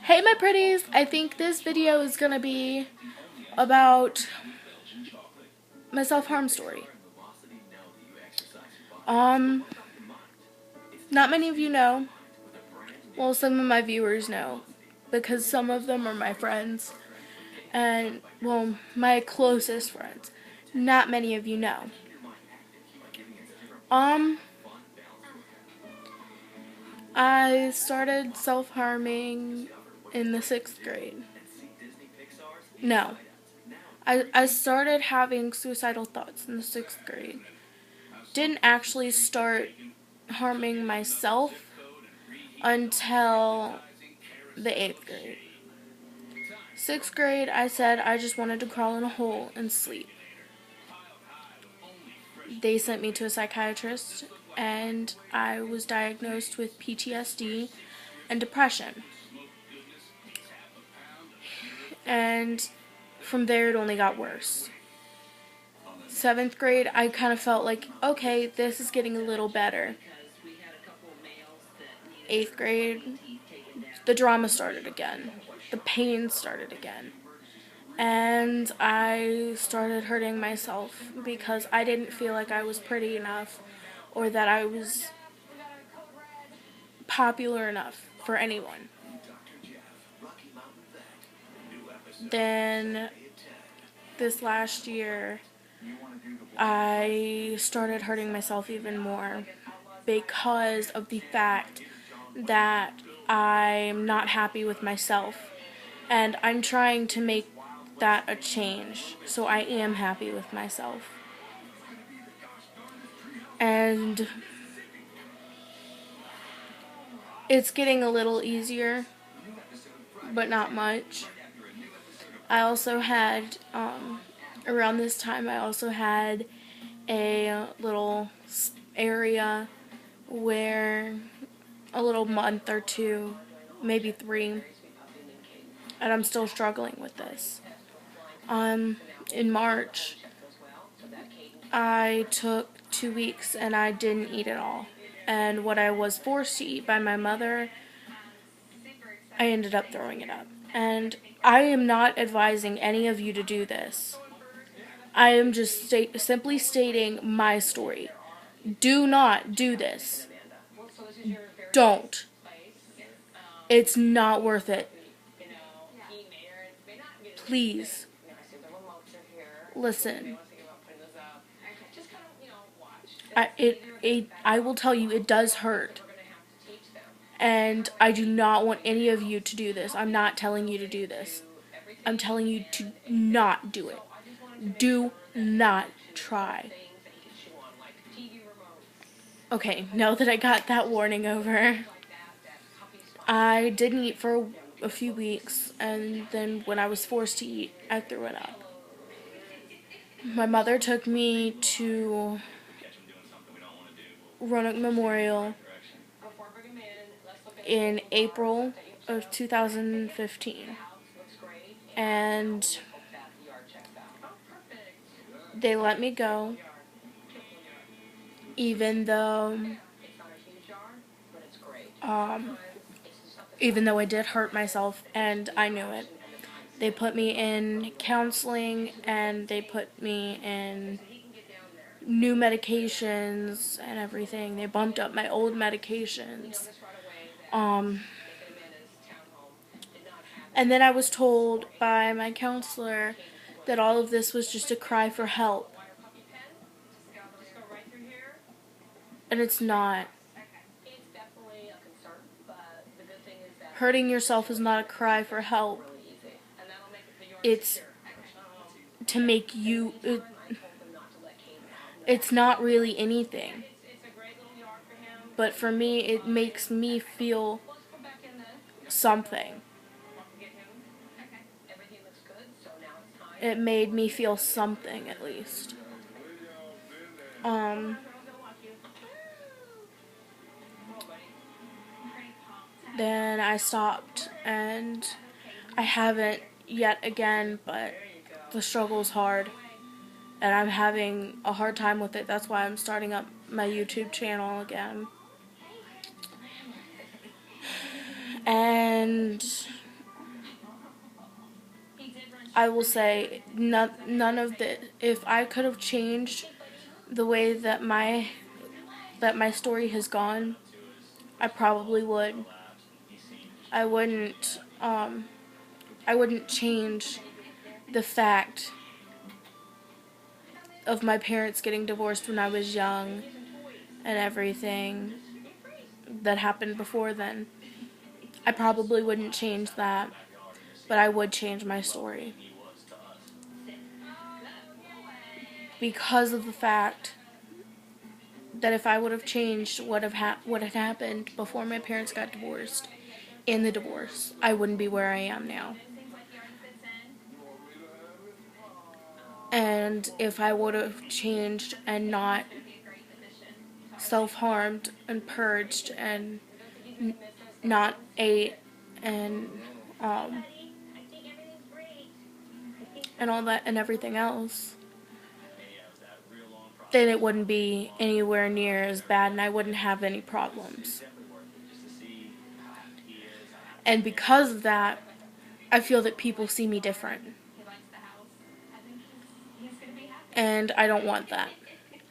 Hey my pretties, I think this video is gonna be about my self-harm story. Um, Not many of you know, well some of my viewers know, because some of them are my friends, and well, my closest friends. Not many of you know. Um, I started self-harming in the 6th grade. No. I started having suicidal thoughts in the 6th grade. Didn't actually start harming myself until the 8th grade. 6th grade, I said I just wanted to crawl in a hole and sleep. They sent me to a psychiatrist, and I was diagnosed with PTSD and depression. And from there, it only got worse. 7th grade, I kind of felt like, okay, this is getting a little better. 8th grade, the drama started again. The pain started again. And I started hurting myself because I didn't feel like I was pretty enough or that I was popular enough for anyone. Then this last year, I started hurting myself even more because of the fact that I'm not happy with myself, and I'm trying to make that a change so I am happy with myself. And it's getting a little easier, but not much. I also had, around this time, I also had a little area where a little month or two, maybe 3, and I'm still struggling with this. In March, I took 2 weeks and I didn't eat at all. And what I was forced to eat by my mother, I ended up throwing it up. And I am not advising any of you to do this. I am just simply stating my story. Do not do this. Don't. It's not worth it. Please. Listen. I will tell you, it does hurt. And I do not want any of you to do this. I'm not telling you to do this. I'm telling you to not do it. Do not try. Okay, now that I got that warning over, I didn't eat for a few weeks, and then when I was forced to eat, I threw it up. My mother took me to Roanoke Memorial in April of 2015, and they let me go, even though I did hurt myself and I knew it. They put me in counseling and they put me in new medications and everything. They bumped up my old medications. And then I was told by my counselor that all of this was just a cry for help. And it's not. Hurting yourself is not a cry for help. It's to make you... It's not really anything. But for me, it makes me feel something. It made me feel something, at least. Then I stopped, and I haven't yet again, but the struggle's hard, and I'm having a hard time with it. That's why I'm starting up my YouTube channel again. And I will say none of the, if I could have changed the way that my story has gone, I probably would. I wouldn't I wouldn't change the fact of my parents getting divorced when I was young and everything that happened before then. I probably wouldn't change that, but I would change my story because of the fact that if I would have changed what had happened before my parents got divorced in the divorce, I wouldn't be where I am now. And if I would have changed and not self-harmed and purged and not ate and um, and all that and everything else, then it wouldn't be anywhere near as bad and I wouldn't have any problems. And because of that, I feel that people see me different. And I don't want that.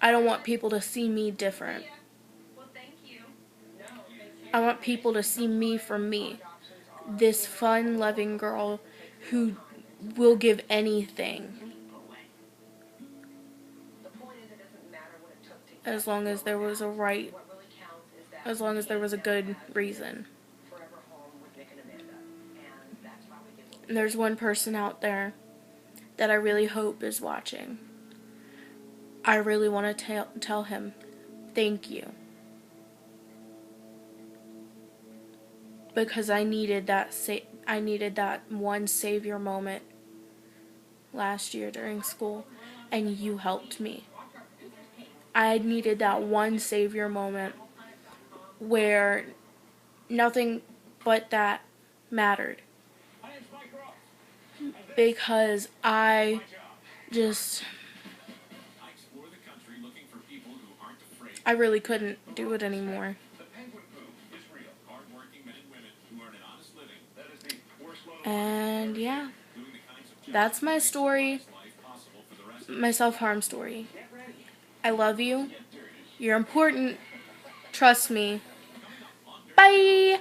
I don't want people to see me different. I want people to see me for me. This fun, loving girl who will give anything. As long as there was as long as there was a good reason. And there's one person out there that I really hope is watching. I really want to tell him thank you. Because I needed that one savior moment last year during school, and you helped me. I needed that one savior moment where nothing but that mattered. Because I really couldn't do it anymore. And yeah, that's my story, my self-harm story. I love you. You're important. Trust me. Bye!